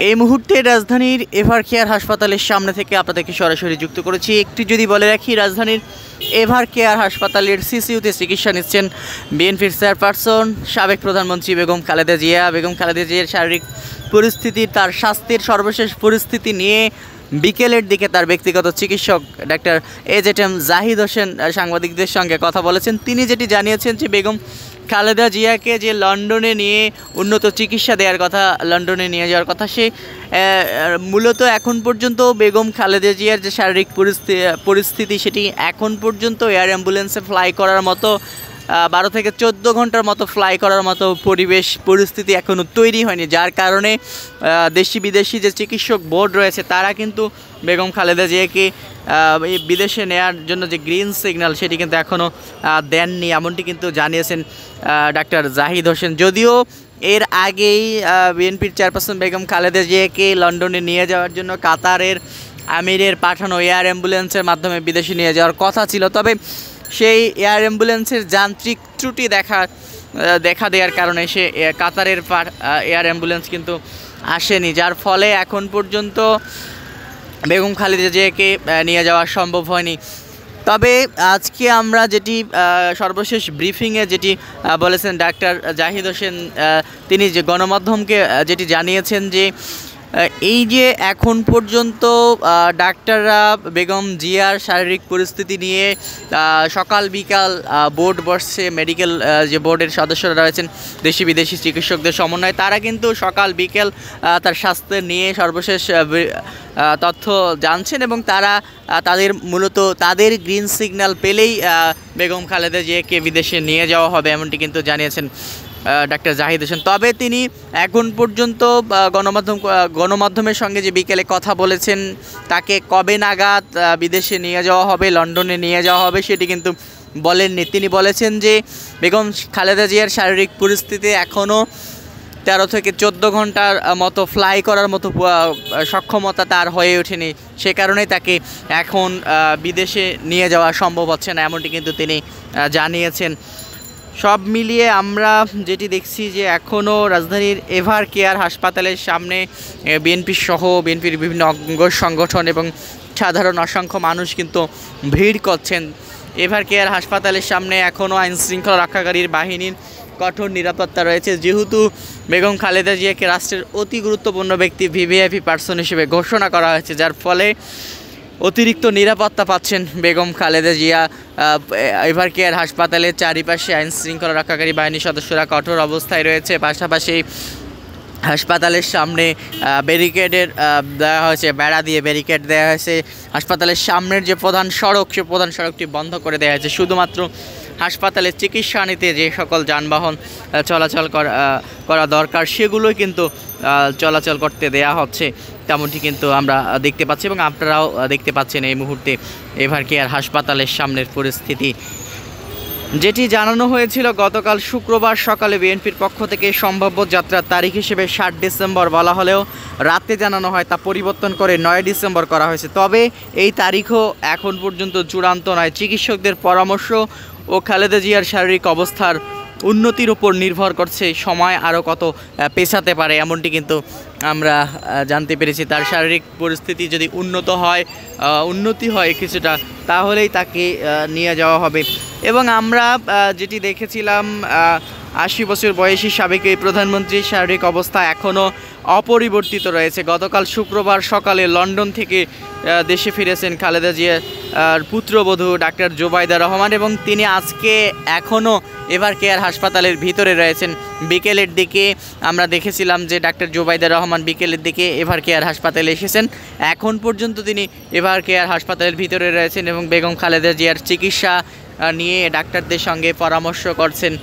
এই মুহূর্তে রাজধানীর এভার কেয়ার হাসপাতালের সামনে থেকে আপনাদেরকে সরাসরি যুক্ত করেছি। একটু যদি বলে রাখি, রাজধানীর এভার কেয়ার হাসপাতালের সিসিইউতে চিকিৎসা নিচ্ছেন বিএনপির চেয়ারপারসন সাবেক প্রধানমন্ত্রী বেগম খালেদা জিয়া। বেগম খালেদা জিয়ার শারীরিক পরিস্থিতি, তার স্বাস্থ্যের সর্বশেষ পরিস্থিতি নিয়ে বিকেলের দিকে তার ব্যক্তিগত চিকিৎসক ডাক্তার এজেএম জাহিদ হোসেন সাংবাদিকদের সঙ্গে কথা বলেছেন। তিনি যেটি জানিয়েছেন যে বেগম খালেদা জিয়াকে যে লন্ডনে নিয়ে উন্নত চিকিৎসা দেওয়ার কথা, লন্ডনে নিয়ে যাওয়ার কথা, সে মূলত এখন পর্যন্ত বেগম খালেদা জিয়ার যে শারীরিক পরিস্থিতি সেটি এখন পর্যন্ত এয়ার অ্যাম্বুলেন্সে ফ্লাই করার মতো 12 থেকে 14 ঘন্টার মতো ফ্লাই করার মতো পরিস্থিতি এখনও তৈরি হয়নি, যার কারণে দেশি বিদেশি যে চিকিৎসক বোর্ড রয়েছে তারা কিন্তু বেগম খালেদা জিয়াকে বিদেশে নেওয়ার জন্য যে গ্রিন সিগন্যাল সেটি কিন্তু এখনও দেননি, এমনটি কিন্তু জানিয়েছেন ডাক্তার জাহিদ হোসেন। যদিও এর আগেই বিএনপির চেয়ারপারসন বেগম খালেদা জিয়াকে লন্ডনে নিয়ে যাওয়ার জন্য কাতারের আমিরের পাঠানো এয়ার অ্যাম্বুলেন্সের মাধ্যমে বিদেশে নিয়ে যাওয়ার কথা ছিল, তবে সেই এয়ার অ্যাম্বুলেন্সের যান্ত্রিক ত্রুটি দেখা দেওয়ার কারণে সে কাতারের এয়ার অ্যাম্বুলেন্স কিন্তু আসেনি, যার ফলে এখন পর্যন্ত বেগম খালেদা জিয়াকে নিয়ে যাওয়া সম্ভব হয়নি। তবে আজকে আমরা যেটি সর্বশেষ ব্রিফিংয়ে যেটি বলেছেন ডাক্তার জাহিদ হোসেন, তিনি যে গণমাধ্যমকে যেটি জানিয়েছেন যে এই যে এখন পর্যন্ত ডাক্তাররা বেগম জিয়ার শারীরিক পরিস্থিতি নিয়ে সকাল বিকাল বোর্ড বসছে, মেডিকেল যে বোর্ডের সদস্যরা রয়েছেন দেশি বিদেশি চিকিৎসকদের সমন্বয়ে, তারা কিন্তু সকাল বিকেল তার স্বাস্থ্য নিয়ে সর্বশেষ তথ্য জানছেন এবং তাদের মূলত তাদের গ্রিন সিগন্যাল পেলেই বেগম খালেদা জিয়াকে বিদেশে নিয়ে যাওয়া হবে, এমনটি কিন্তু জানিয়েছেন ডাক্তার জাহিদ হোসেন। তবে তিনি এখন পর্যন্ত গণমাধ্যমের সঙ্গে যে বিকেলে কথা বলেছেন, তাকে কবে নাগাদ বিদেশে নিয়ে যাওয়া হবে, লন্ডনে নিয়ে যাওয়া হবে সেটি কিন্তু বলেননি। তিনি বলেছেন যে বেগম খালেদা জিয়ার শারীরিক পরিস্থিতি এখনও 13 থেকে 14 ঘন্টার মতো ফ্লাই করার মতো সক্ষমতা তার হয়ে ওঠেনি, সে কারণেই তাকে এখন বিদেশে নিয়ে যাওয়া সম্ভব হচ্ছে না, এমনটি কিন্তু তিনি জানিয়েছেন। সব মিলিয়ে আমরা যেটি দেখছি যে এখনও রাজধানীর এভার কেয়ার হাসপাতালের সামনে বিএনপির বিভিন্ন অঙ্গ সংগঠন এবং সাধারণ অসংখ্য মানুষ কিন্তু ভিড় করছেন। এভার কেয়ার হাসপাতালের সামনে এখনও আইনশৃঙ্খলা রক্ষাকারীর বাহিনীর কঠোর নিরাপত্তা রয়েছে, যেহেতু বেগম খালেদা জিয়াকে রাষ্ট্রের অতি গুরুত্বপূর্ণ ব্যক্তি ভিভিআইপি পার্সন হিসেবে ঘোষণা করা হয়েছে, যার ফলে অতিরিক্ত নিরাপত্তা পাচ্ছেন বেগম খালেদা জিয়া। এভার কেয়ার হাসপাতালের চারিপাশে আইনশৃঙ্খলা রক্ষাকারী বাহিনীর সদস্যরা কঠোর অবস্থায় রয়েছে, পাশাপাশি হাসপাতালের সামনে ব্যারিকেডের দেওয়া হয়েছে, বেড়া দিয়ে ব্যারিকেড দেওয়া হয়েছে। হাসপাতালের সামনের যে প্রধান সড়ক, সে প্রধান সড়কটি বন্ধ করে দেওয়া হয়েছে, শুধুমাত্র হাসপাতালে চিকিৎসা নিতে যে সকল যানবাহন চলাচল করা দরকার সেগুলোই কিন্তু চলাচল করতে দেয়া হচ্ছে, তেমনটি কিন্তু আমরা দেখতে পাচ্ছি এবং আপনারাও দেখতে পাচ্ছেন এই মুহূর্তে এভার কেয়ার হাসপাতালের সামনের পরিস্থিতি। যেটি জানানো হয়েছিল গতকাল শুক্রবার সকালে বিএনপির পক্ষ থেকে সম্ভাব্য যাত্রার তারিখ হিসেবে 7 ডিসেম্বর বলা হলেও রাতে জানানো হয় তা পরিবর্তন করে 9 ডিসেম্বর করা হয়েছে। তবে এই তারিখও এখন পর্যন্ত চূড়ান্ত নয়। চিকিৎসকদের পরামর্শ ও খালেদা জিয়ার শারীরিক অবস্থার উন্নতির উপর নির্ভর করছে সময় আরও কত পেছাতে পারে, এমনটি কিন্তু আমরা জানতে পেরেছি। তার শারীরিক পরিস্থিতি যদি উন্নতি হয় কিছুটা, তাহলেই তাকে নিয়ে যাওয়া হবে। এবং আমরা যেটি দেখেছিলাম 80 বছর বয়সী সাবেক এই প্রধানমন্ত্রীর শারীরিক অবস্থা এখনও অপরিবর্তিত রয়েছে। গতকাল শুক্রবার সকালে লন্ডন থেকে দেশে ফিরেছেন খালেদা জিয়ার পুত্রবধূ ডাক্তার জোবাইদা রহমান এবং তিনি আজকে এখনও এভার কেয়ার হাসপাতালের ভিতরে রয়েছেন। বিকেলের দিকে আমরা দেখেছিলাম যে ডাক্তার জোবাইদা রহমান বিকেলের দিকে এভার কেয়ার হাসপাতালে এসেছেন। এখন পর্যন্ত তিনি এভার কেয়ার হাসপাতালের ভিতরে রয়েছেন এবং বেগম খালেদা জিয়ার চিকিৎসা নিয়ে ডাক্তারদের সঙ্গে পরামর্শ করছেন।